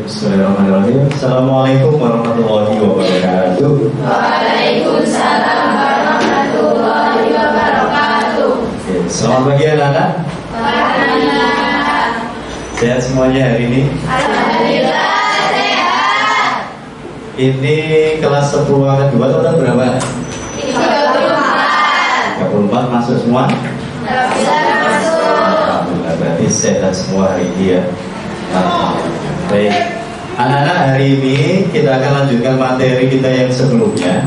Bismillahirrahmanirrahim. Assalamualaikum warahmatullahi wabarakatuh. Waalaikumsalam warahmatullahi wabarakatuh. Selamat pagi anak-anak. Sehat semuanya hari ini? Alhamdulillah sehat. Ini kelas 10 angkat 2 atau berapa? 34. 34 masuk semua? Bisa masuk. Alhamdulillah, berarti sehat semua hari ini ya. Baik, anak-anak, hari ini kita akan lanjutkan materi kita yang sebelumnya,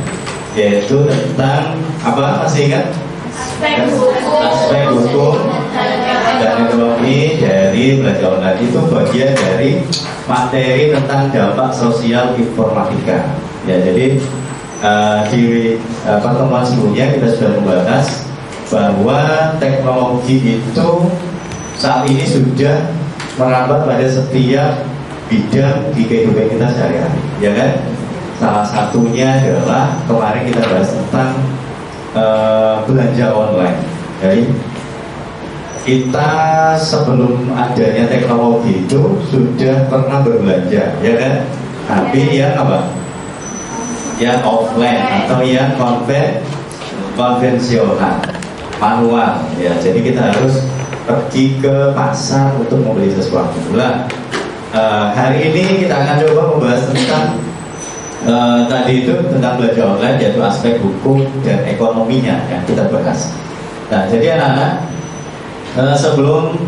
yaitu tentang apa? Masih ingat? Aspek hukum dan ekonomi dari belajar online. Itu bagian dari materi tentang dampak sosial informatika. Ya, jadi di pertemuan sebelumnya kita sudah membahas bahwa teknologi itu saat ini sudah merambah pada setiap bidang di kehidupan kita sehari-hari, ya kan? Salah satunya adalah kemarin kita bahas tentang belanja online. Jadi kita sebelum adanya teknologi itu sudah pernah berbelanja, ya kan? Tapi yang apa? Yang offline atau yang konvensional, manual. Ya, jadi kita harus pergi ke pasar untuk membeli sesuatu. Nah, hari ini kita akan coba membahas tentang tadi itu tentang belajar online, yaitu aspek hukum dan ekonominya yang kita bahas. Nah, jadi anak-anak, sebelum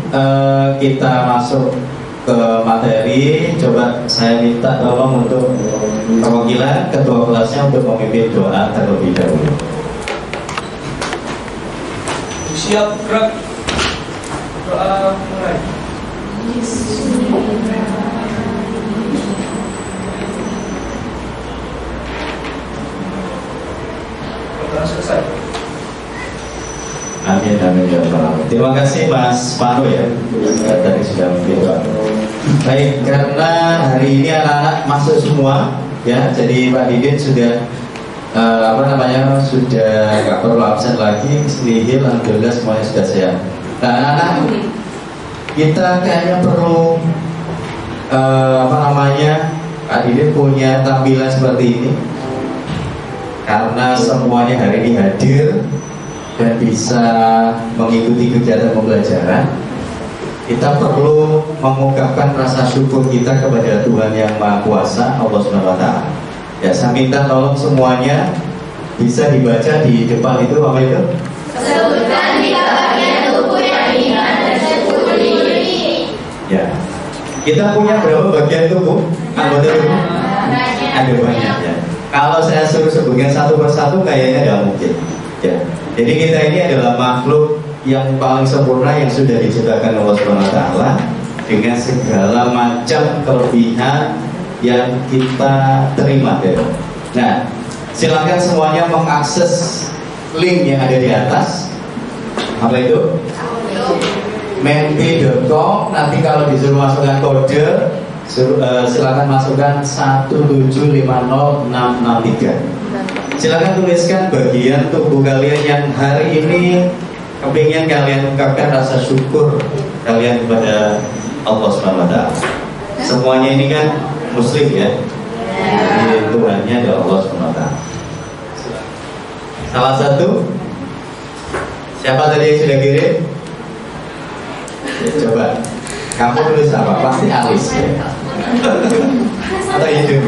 kita masuk ke materi, coba saya minta tolong untuk perwakilan ketua kelasnya untuk memimpin doa terlebih dahulu. Siap, gerak. Doa mulai. Selesai. Amin, amin ya Allah. Terima kasih Mas Pano ya, tadi sudah memimpin doa. Baik, karena hari ini anak-anak masuk semua ya, jadi Pak Didin sudah sudah nggak perlu absen lagi. Nihil, alhamdulillah semuanya sudah sehat. Nah, anak-anak, kita kayaknya perlu Pak Didin punya tampilan seperti ini, karena semuanya hari ini hadir dan bisa mengikuti kegiatan pembelajaran. Kita perlu mengungkapkan rasa syukur kita kepada Tuhan yang Maha Kuasa, Allah Subhanahu wa Ta'ala. Ya, saya minta tolong semuanya bisa dibaca di depan itu, apa itu? Sebutkan 3 bagian tubuh yang ringan dan 10 diri. Ya. Kita punya berapa bagian tubuh? Anggota tubuh? Ada banyak ya. Kalau saya suruh sebutkan satu persatu kayaknya tidak mungkin. Ya. Jadi kita ini adalah makhluk yang paling sempurna yang sudah diciptakan Allah Subhanahu wa Ta'ala dengan segala macam kelebihan yang kita terima ya. Nah, silakan semuanya mengakses link yang ada di atas. Apa itu? Menti.com. Nanti kalau disuruh masukkan kode, silakan masukkan 1750663. Silakan tuliskan bagian tubuh kalian yang hari ini kepingin kalian ungkapkan rasa syukur kalian kepada Allah Subhanahu wa Ta'ala. Semuanya ini kan Muslim ya. Jadi Tuhannya adalah Allah Subhanahu wa Ta'ala. Salah satu, siapa tadi yang sudah kirim? Ya, coba kamu tulis apa? Pasti alis ya. Atau hidung?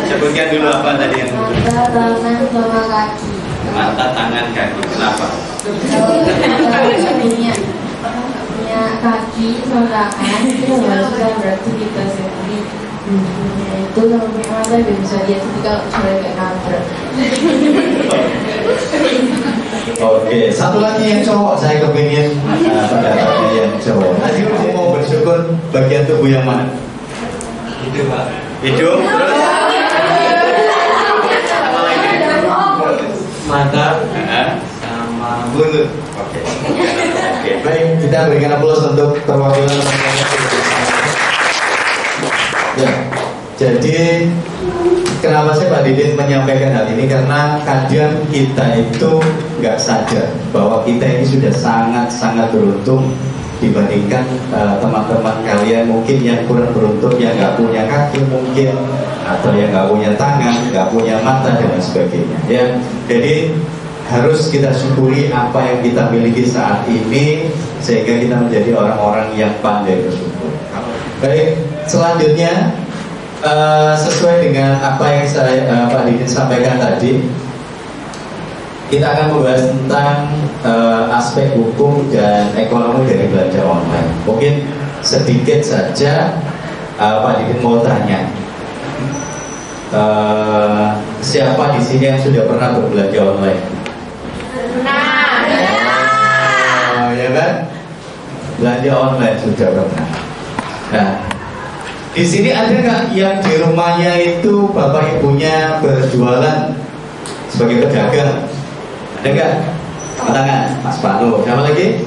Sebutkan dulu apa tadi yang mata, tangan, sama kaki. mata, tangan, kaki. Kenapa? Punya kaki sama tangan itu harus bisa beraktivitas seperti itu, sama punya mata biar bisa lihat. Tapi kalau cuma kayak nabrak. Oke, satu lagi yang cowok, saya kepingin pendapatnya yang cowok. Tadi kamu mau bersyukur bagian tubuh yang mana? Hidung, Pak. Hidung, terus apa lagi? Mata Nah, sama Bunut. Oke. Oke, baik, kita berikan aplaus untuk perwakilan. Ya, jadi kenapa sih Pak Didin menyampaikan hal ini? Karena kadang kita itu nggak sadar bahwa kita ini sudah sangat-sangat beruntung dibandingkan teman-teman kalian mungkin yang kurang beruntung, yang nggak punya kaki mungkin, atau yang nggak punya tangan, nggak punya mata dan sebagainya. Ya, jadi harus kita syukuri apa yang kita miliki saat ini sehingga kita menjadi orang-orang yang pandai bersyukur. Baik, selanjutnya sesuai dengan apa yang Pak Didin sampaikan tadi, kita akan membahas tentang aspek hukum dan ekonomi dari belanja online. Mungkin sedikit saja Pak Didin mau tanya, siapa di sini yang sudah pernah berbelanja online? Ya kan? Belanja online sudah pernah. Nah, di sini ada nggak yang di rumahnya itu bapak ibunya berjualan sebagai pedagang? Ada nggak? Angkat tangan, Mas Panu. Siapa lagi?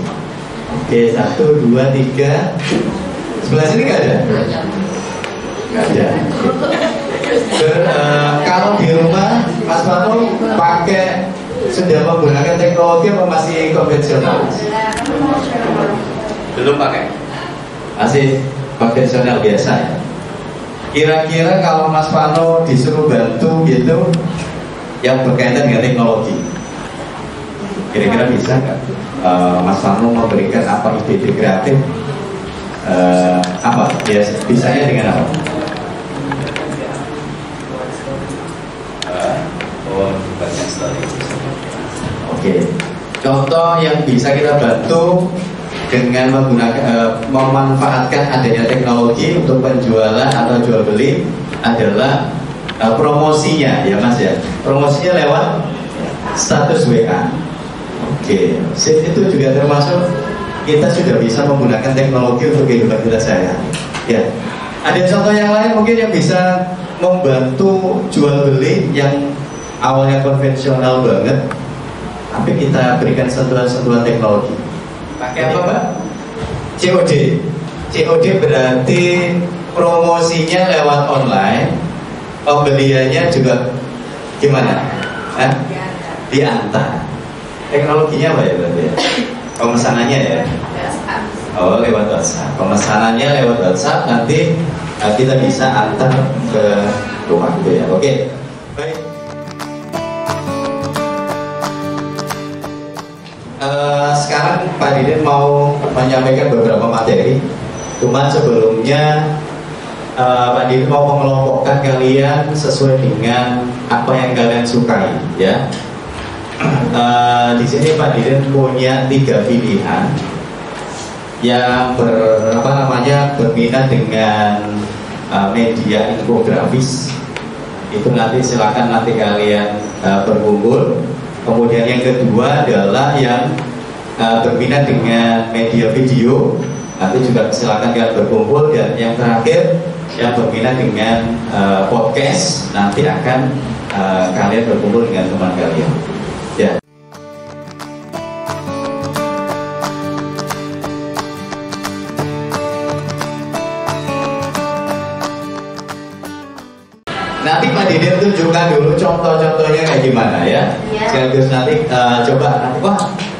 Oke, 1, 2, 3. Sebelah sini nggak ada? Nggak ada. Kalau di rumah Mas Panu pakai sudah menggunakan teknologi apa masih konvensional? Belum pakai? Masih konvensional biasa ya. Kira-kira kalau Mas Pano disuruh bantu gitu yang berkaitan dengan teknologi, kira-kira bisa nggak Mas Pano memberikan apa ide kreatif? Apa? Bisanya dengan apa? Banyak sekali. Oke. Contoh yang bisa kita bantu dengan menggunakan memanfaatkan adanya teknologi untuk penjualan atau jual beli adalah promosinya ya Mas ya. Promosinya lewat status WA. Oke, itu juga termasuk kita sudah bisa menggunakan teknologi untuk kehidupan kita sehari-hari. Ya. Ada contoh yang lain mungkin yang bisa membantu jual beli yang awalnya konvensional banget, tapi kita berikan sentuhan-sentuhan teknologi. Pakai apa Pak? COD. COD berarti promosinya lewat online, pembeliannya juga gimana? Diantar. Teknologinya apa ya berarti ya? Pemesanannya ya? Oh, lewat WhatsApp. Pemesanannya lewat WhatsApp, nanti kita bisa antar ke rumah gitu ya. Oke. Baik. Sekarang Pak Didin mau menyampaikan beberapa materi. Cuma sebelumnya Pak Didin mau mengelompokkan kalian sesuai dengan apa yang kalian sukai, ya. Di sini Pak Didin punya 3 pilihan yang berminat dengan media infografis. Itu nanti silakan nanti kalian berkumpul. Kemudian yang kedua adalah yang berminat dengan media video, nanti juga silakan kalian berkumpul. Dan yang terakhir yang berminat dengan podcast, nanti akan kalian berkumpul dengan teman kalian. Ya. Nanti Pak Didin tunjukkan dulu contoh-contohnya kayak gimana ya. Sekaligus nanti coba nanti, wah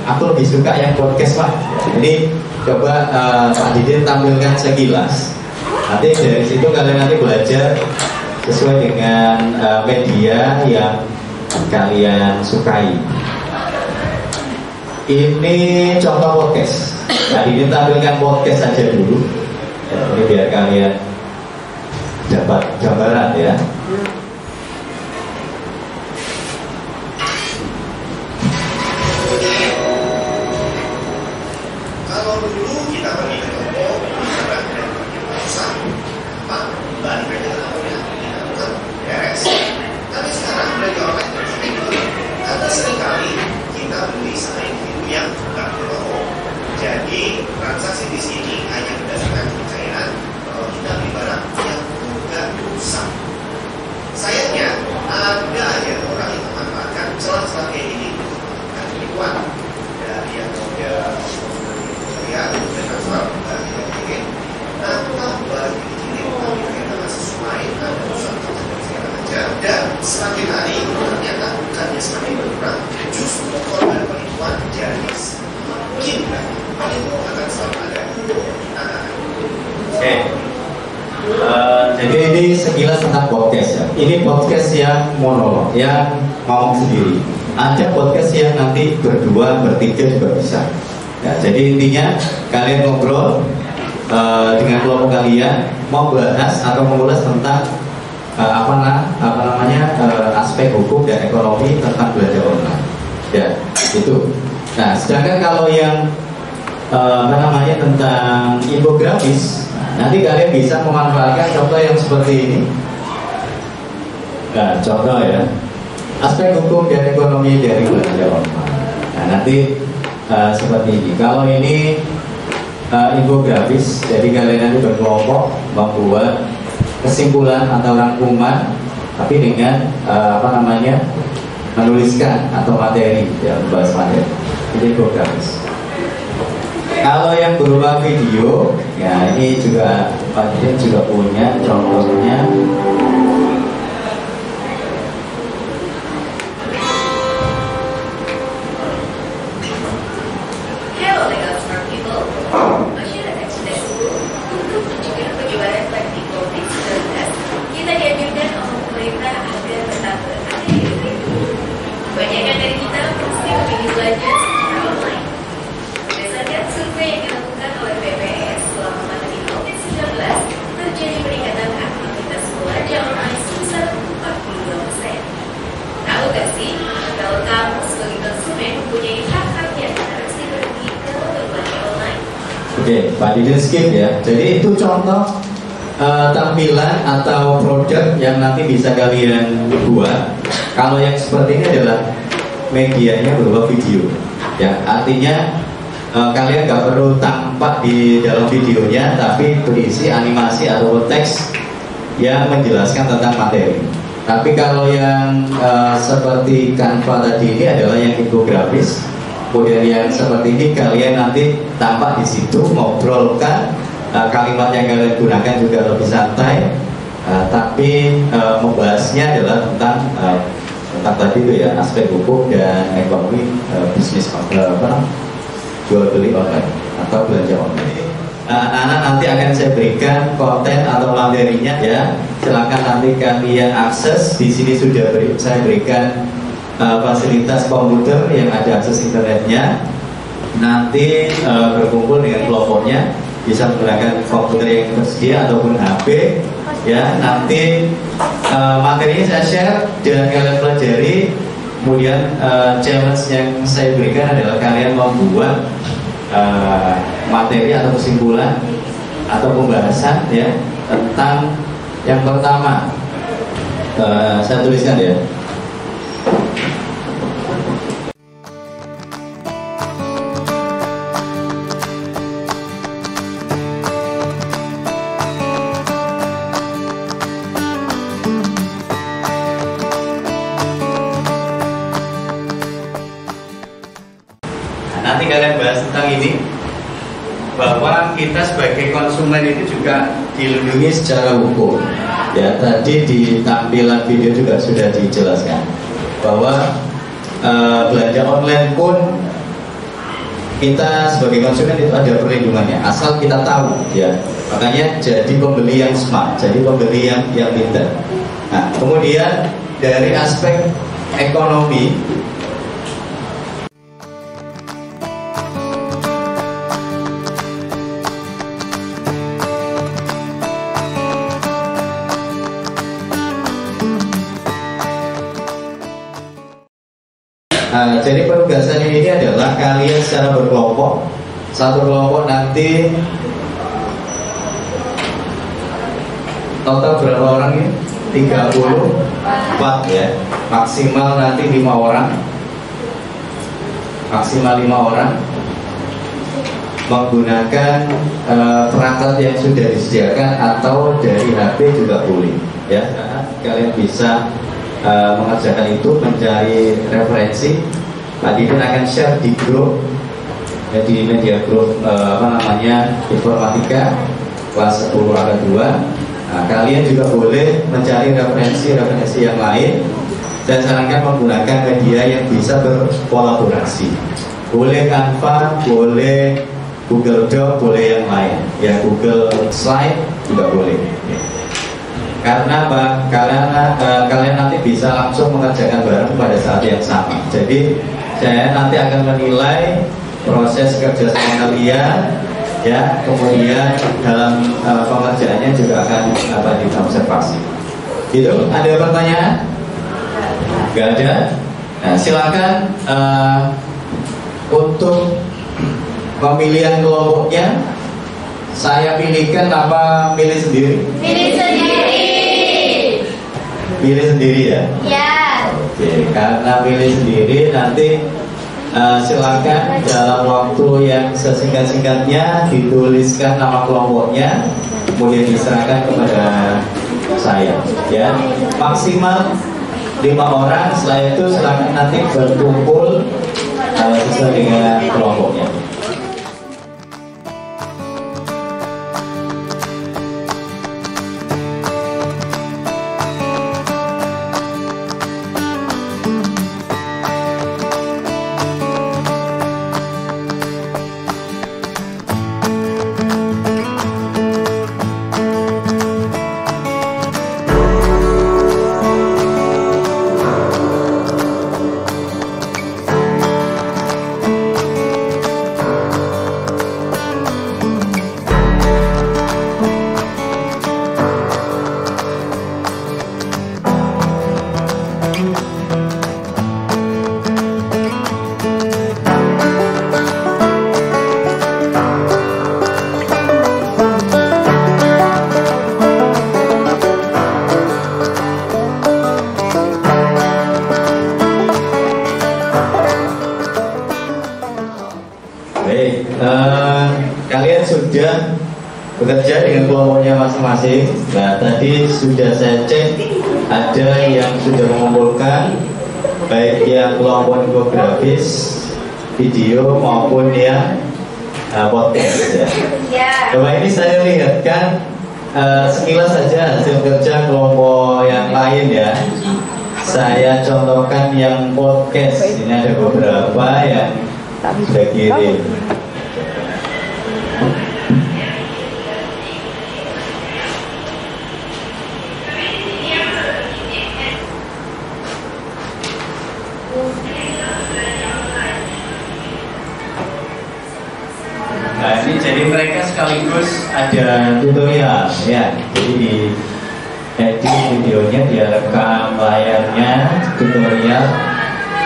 aku lebih suka yang podcast Pak. Jadi coba Pak Didin tampilkan sekilas. Nanti dari situ kalian nanti belajar sesuai dengan media yang kalian sukai. Ini contoh podcast. Pak Didin tampilkan podcast saja dulu. Ya, ini biar kalian dapat gambaran ya. Kalau dulu kita pergi ke toko, kita pergi pasar, balik aja ke tokonya, kita beres. Tapi sekarang belanja online seperti itu, karena seringkali kita beli selain itu yang bukan ke toko. Jadi transaksi di sini hanya berdasarkan kepercayaan kalau kita beli barang yang mudah rusak. sekilas tentang podcast ya. Ini podcast yang monolog, yang ngomong sendiri. Ada podcast yang nanti berdua, bertiga juga bisa. Ya, jadi intinya kalian ngobrol dengan kelompok kalian, mau bahas atau mengulas tentang aspek hukum dan ekonomi tentang belanja online. Ya, itu. Nah, sedangkan kalau yang tentang infografis, nanti kalian bisa memanfaatkan contoh yang seperti ini. Nah, contoh ya, aspek hukum dan ekonomi dari belanja online. Nah, nanti seperti ini. Kalau ini infografis, jadi kalian nanti berkelompok membuat kesimpulan atau rangkuman, tapi dengan menuliskan atau materi, ya, membahas materi. Ini infografis. Kalau yang berupa video, ya ini juga Pak Dirjen juga punya contohnya. Hello legal smart people. Masyarakat kita untuk mencegah penyebaran praktikal digital test, kita dianjurkan oleh pemerintah agar tetap berada di rumah. Kebanyakan dari kita pasti memilih belajar secara online. Berdasarkan survei yang dilakukan oleh BPS selama pandemi COVID-19, terjadi peningkatan aktivitas belajar online sebesar 42%. Tahu gak sih, kalau kamu sebagai konsumen mempunyai hak-hak yang harus dipenuhi kalau berbelanja online? Oke, Pak Dirjen skip ya. Jadi itu contoh tampilan atau produk yang nanti bisa kalian buat. Kalau yang seperti ini adalah medianya berupa video. Ya, artinya kalian nggak perlu tampak di dalam videonya, tapi berisi animasi atau teks yang menjelaskan tentang materi. Tapi kalau yang seperti Canva tadi ini adalah yang infografis. Kemudian yang seperti ini kalian nanti tampak di situ, ngobrolkan, kalimat yang kalian gunakan juga lebih santai, tapi membahasnya adalah tentang tadi itu ya, aspek hukum dan ekonomi bisnis jual beli online atau belanja online. Anak-anak nanti akan saya berikan konten atau materinya ya. Silakan nanti kalian akses. Di sini sudah saya berikan fasilitas komputer yang ada akses internetnya. Nanti berkumpul dengan kelompoknya, bisa menggunakan komputer yang tersedia ataupun HP. Ya, nanti materinya saya share dan kalian pelajari. Kemudian challenge yang saya berikan adalah kalian membuat materi atau kesimpulan atau pembahasan ya tentang yang pertama. Saya tuliskan ya. Nanti kalian bahas tentang ini, bahwa kita sebagai konsumen itu juga dilindungi secara hukum. Ya, tadi di tampilan video juga sudah dijelaskan bahwa belanja online pun kita sebagai konsumen itu ada perlindungannya, asal kita tahu ya. Makanya jadi pembeli yang smart, jadi pembeli yang pintar. Nah, kemudian dari aspek ekonomi, jadi penugasan ini adalah kalian secara berkelompok. Satu kelompok nanti total berapa orang ini? 34 ya. Maksimal nanti 5 orang. Maksimal 5 orang menggunakan perangkat yang sudah disediakan atau dari HP juga boleh ya. Kalian bisa mengerjakan itu, mencari referensi. Pak Dirjen akan share di grup ya, di media grup informatika kelas 10 angka 2. Nah, kalian juga boleh mencari referensi yang lain dan sarankan menggunakan media yang bisa berkolaborasi. Boleh Canva, boleh Google Doc, boleh yang lain ya, Google Slide juga boleh ya. Karena apa? Kalian nanti bisa langsung mengerjakan bareng pada saat yang sama. Jadi saya nanti akan menilai proses kerja sama kalian, ya. Kemudian dalam pengerjaannya juga akan diobservasi. Gitu. Ada pertanyaan? Gak ada. Nah, silakan untuk pemilihan kelompoknya. Saya pilihkan apa pilih sendiri? Pilih sendiri. Pilih sendiri ya? Ya. Oke, karena pilih sendiri nanti silakan dalam waktu yang sesingkat-singkatnya dituliskan nama kelompoknya, kemudian diserahkan kepada saya. Ya, maksimal 5 orang. Setelah itu silakan nanti berkumpul sesuai dengan kelompoknya. Kalian sudah bekerja dengan kelompoknya masing-masing. Nah, tadi sudah saya cek ada yang sudah mengumpulkan, baik yang kelompok infografis, video maupun yang podcast ya. Coba ini saya lihatkan sekilas saja hasil kerja kelompok yang lain ya. Saya contohkan yang podcast. Ini ada beberapa yang sudah kirim. Nah, ini jadi mereka sekaligus ada tutorial ya. Jadi di edit videonya, dia rekam layarnya, tutorial,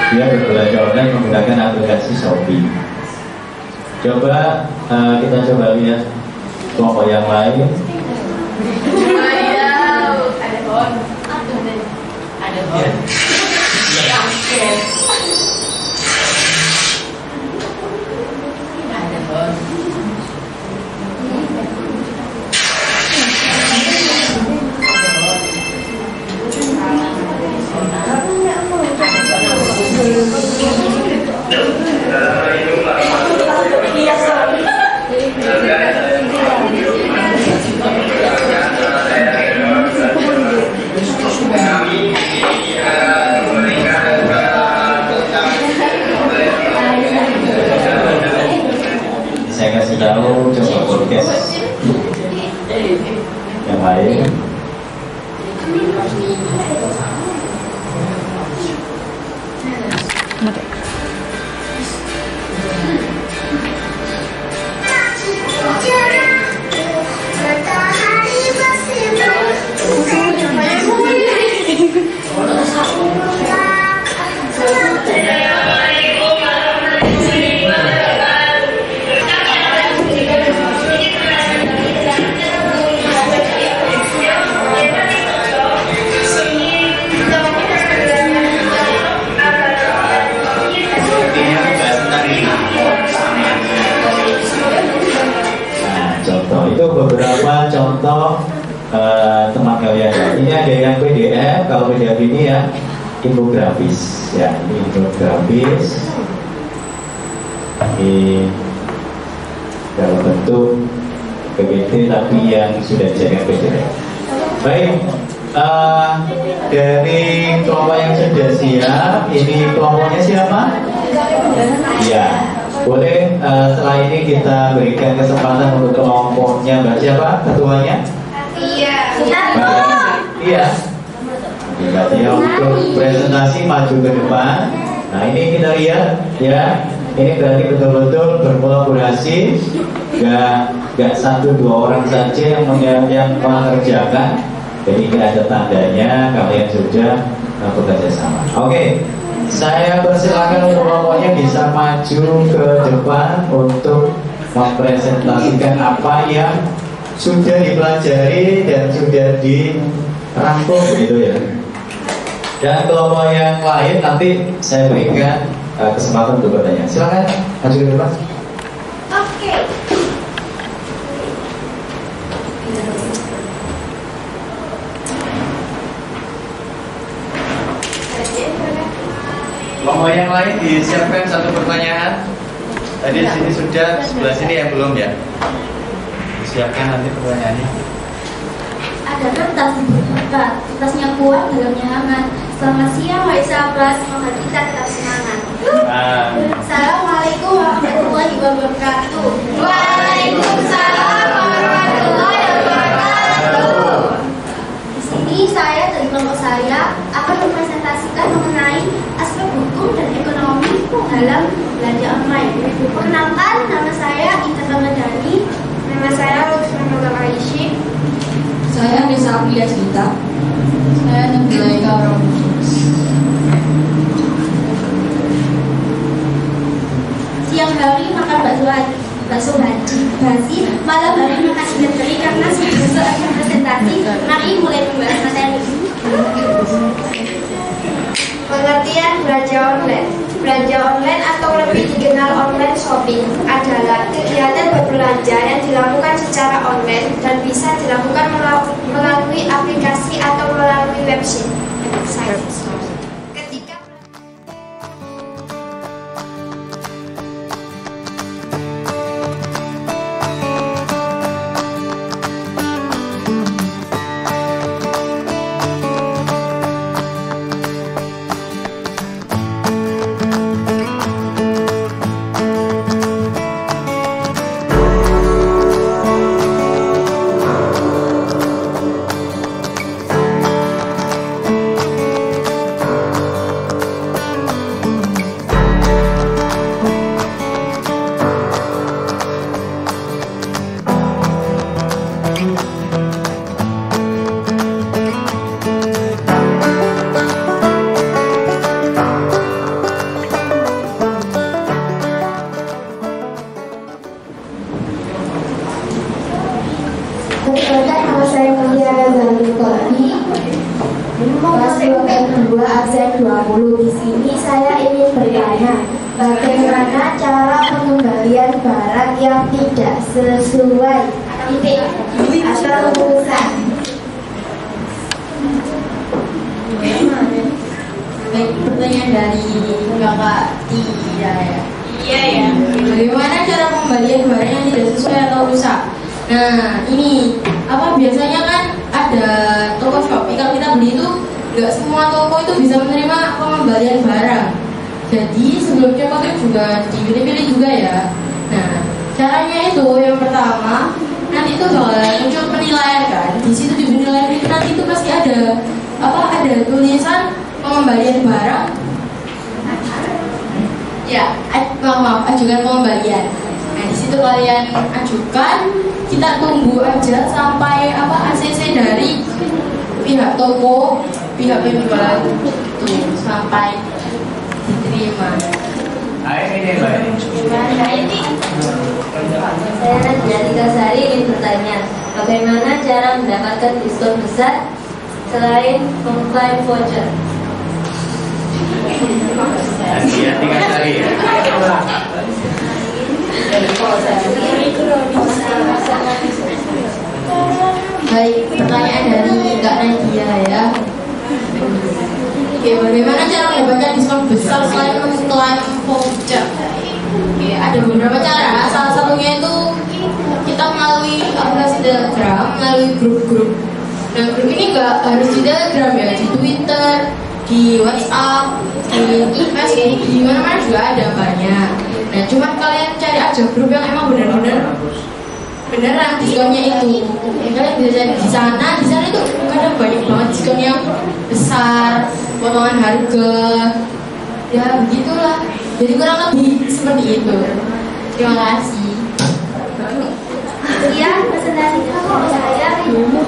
dia berbelanja online menggunakan aplikasi Shopee. Coba kita coba lihat kelompok yang lain. Ada bon. Ada bon. Ada bon. Saya kasih tahu, coba podcast yang lain. Itu beberapa contoh teman kalian. Ini ada yang PDF. Kalau PDF ini ya infografis ya, ini infografis ini dalam bentuk PPT tapi yang sudah dijadikan PDF. Baik, dari kelompok yang sudah siap, ini kelompoknya siapa? Ya, boleh setelah ini kita berikan kesempatan untuk kelompoknya Mbak siapa? Ketuanya? Iya. Mbak Iya. Berarti ya untuk presentasi maju ke depan. Nah ini kita lihat ya. Ini berarti betul-betul berkolaborasi. Gak satu dua orang saja yang mengerjakan. Jadi ini ada tandanya kalian sudah bekerja sama. Oke. Saya persilakan untuk kelompoknya bisa maju ke depan untuk mempresentasikan apa yang sudah dipelajari dan sudah dirangkum gitu ya. Dan kelompok yang lain nanti saya berikan kesempatan untuk bertanya. Silakan maju ke depan. Oke. Kelompok yang lain disiapkan satu pertanyaan. Tadi di sini sudah, sebelah sini yang belum ya. Disiapkan nanti pertanyaannya. Ada kertas di buka, kertasnya kuat, dalamnya hangat. Selamat siang, wahai sahabat, semoga kita tetap semangat. Assalamualaikum warahmatullahi wabarakatuh. Waalaikumsalam warahmatullahi wabarakatuh. Di sini saya dari kelompok saya akan mempresentasikan mengenai aspek hukum dan ekonomi dalam belanja online. Perkenalkan, nama saya Intan Ramadhani. Nama saya Lutfi Aisyah. Saya Nisa Aprilia Cerita. Saya Nabila Ika. Siang hari makan bakso basi, malam hari makan ikan teri karena besok akan presentasi. Mari mulai membahas materi. Pengertian belanja online. Belanja online atau lebih dikenal online shopping adalah kegiatan berbelanja yang dilakukan secara online dan bisa dilakukan melalui aplikasi atau melalui website. Ketika Perkenalkan, nama saya Mutiara Zalukoli, kelas 2 absen 20. Di sini saya ingin bertanya, bagaimana cara pengembalian barang yang tidak sesuai titik atau rusak? Baik, pertanyaan dari Kakak Tia ya. Iya ya. Bagaimana cara pengembalian barang yang tidak sesuai atau rusak? Nah, ini biasanya kan ada toko Shopee, kalau kita beli itu nggak semua toko itu bisa menerima pengembalian barang. Jadi sebelum checkout itu juga dipilih-pilih juga ya. Nah, caranya itu yang pertama, nanti itu bakal muncul penilaian kan. Di situ di penilaian itu nanti itu pasti ada ada tulisan pengembalian barang. Ya, maaf, ajukan pengembalian. Nah, di situ kalian ajukan, kita tunggu aja sampai ACC dari pihak toko, pihak penjual tuh sampai diterima. Ini Mbak. Saya Nadia Tigasari ingin bertanya, bagaimana cara mendapatkan diskon besar selain mengklaim voucher? Nadia Tigasari ya. Baik, pertanyaan dari Kak Nadia ya. Oke, bagaimana cara mendapatkan diskon besar selain mengklaim voucher? Oke, ada beberapa cara. Salah satunya itu kita melalui aplikasi Telegram, melalui grup-grup. Nah, grup ini nggak harus di Telegram ya, di Twitter, di WhatsApp, di Facebook, di mana-mana juga ada banyak. Nah, cuman kalian cari aja grup yang emang benar-benar beneran diskonnya itu. Kalian bisa cari di sana itu kadang banyak banget diskon yang besar, potongan harga, ya begitulah. Jadi kurang lebih seperti itu. Terima kasih. Sekian presentasi dari saya.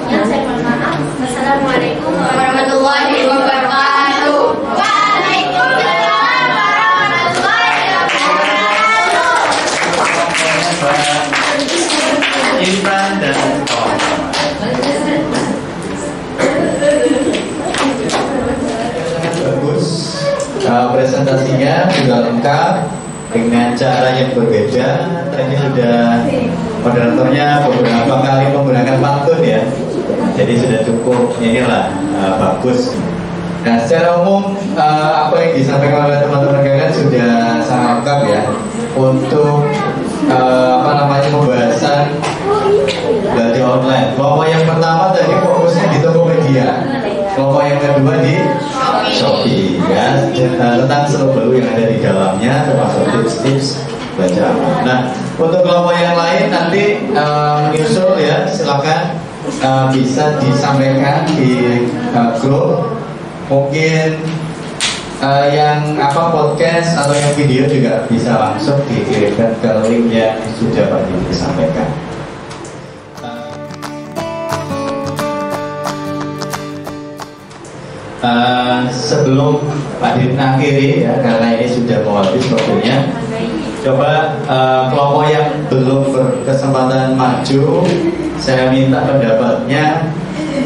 Yang saya mohon maaf. Wassalamualaikum warahmatullahi wabarakatuh. Waalaikumsalam warahmatullahi wabarakatuh. Imran dan bagus. Presentasinya juga lengkap dengan cara yang berbeda. Tadi sudah moderatornya beberapa kali menggunakan pantun ya. Jadi sudah cukup inilah bagus. Nah, secara umum apa yang disampaikan oleh teman-teman kalian sudah sangat lengkap ya untuk pembahasan belajar online. Kelompok yang pertama tadi fokusnya di Tokopedia. Kelompok yang kedua di Shopee ya, tentang seluk-beluk yang ada di dalamnya termasuk tips-tips belajar. Nah, untuk kelompok yang lain nanti menyusul ya, silakan bisa disampaikan di grup. Mungkin yang podcast atau yang video juga bisa langsung dikirimkan ke link yang sudah Pak Didi sampaikan. Sebelum Pak Didi akhiri ya, karena ini sudah mau habis waktunya, coba kelompok yang belum berkesempatan maju, saya minta pendapatnya.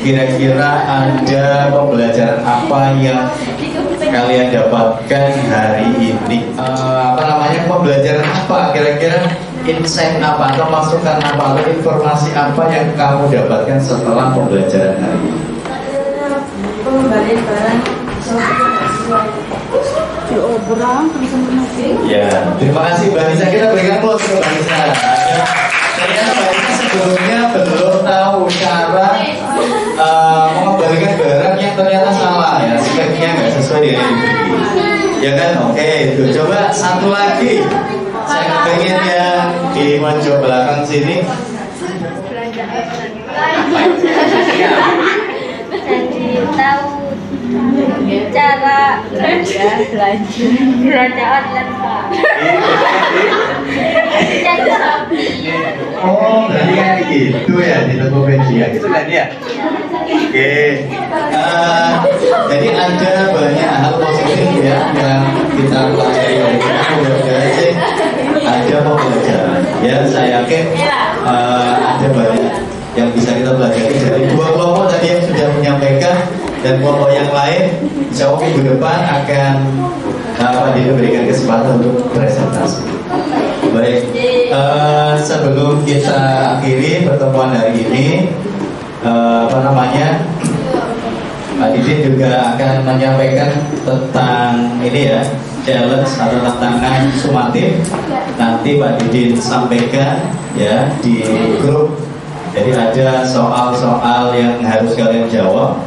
Kira-kira ada pembelajaran apa yang kalian dapatkan hari ini? Pembelajaran apa? Kira-kira insight apa atau masukan apa atau informasi apa yang kamu dapatkan setelah pembelajaran hari ini? Pengembalian barang ya, terima kasih Mbak Nisa. Kita berikan aplaus ke Mbak Nisa. Ternyata Mbak Nisa sebelumnya belum tahu cara mengembalikan barang yang ternyata salah ya, speknya nggak sesuai dengan yang dibeli. Ya kan? Oke, itu. Coba satu lagi. Saya pengen yang di pojok belakang sini. Jadi tahu cara belanja online Pak. Oh, berarti kan gitu ya di Tokopedia, gitu kan ya? Oke. Jadi ada banyak hal positif ya yang kita pelajari dari kita. Mudah-mudahan sih ada pembelajaran. Ya, saya yakin ada banyak yang bisa kita pelajari dari dua kelompok tadi yang sudah menyampaikan, dan kelompok yang lain insya Allah minggu depan akan Pak Didi berikan kesempatan untuk presentasi. Baik, sebelum kita akhiri pertemuan hari ini, Pak Didi juga akan menyampaikan tentang ini ya, challenge atau tantangan sumatif. Nanti Pak Didi sampaikan ya di grup. Jadi ada soal-soal yang harus kalian jawab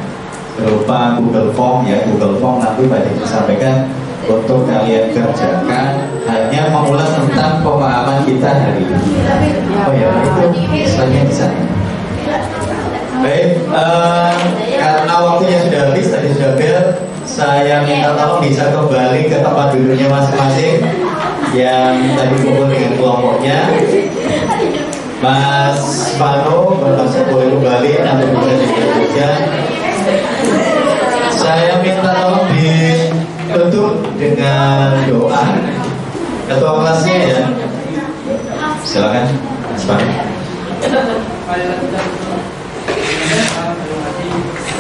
berupa Google Form ya, Google Form nanti Pak Didi sampaikan untuk kalian kerjakan, hanya mengulas tentang pemahaman kita hari ini. Oh ya, itu slide-nya di sana. Baik, karena waktunya sudah habis, tadi sudah bel, saya minta tolong bisa kembali ke tempat duduknya masing-masing yang tadi kumpul dengan kelompoknya. Mas Pano, Bapak boleh kembali nanti bisa dilanjutkan. Saya minta tolong ditutup dengan doa. Ketua kelasnya ya, silakan Mas Pano.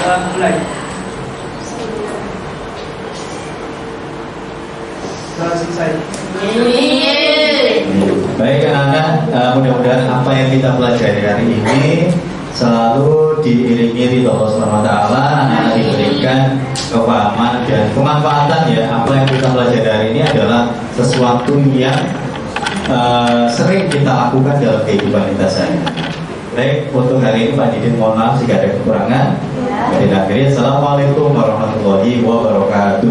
Mulai. Selesai. Baik anak-anak, mudah-mudahan apa yang kita pelajari hari ini selalu diiringi ridho Allah SWT. Anak-anak diberikan kepahaman dan kemanfaatan ya. Apa yang kita pelajari hari ini adalah sesuatu yang sering kita lakukan dalam kehidupan kita sehari-hari. Baik, untuk hari ini Pak Didi mohon maaf jika ada kekurangan. Jadi akhirnya, assalamualaikum warahmatullahi wabarakatuh.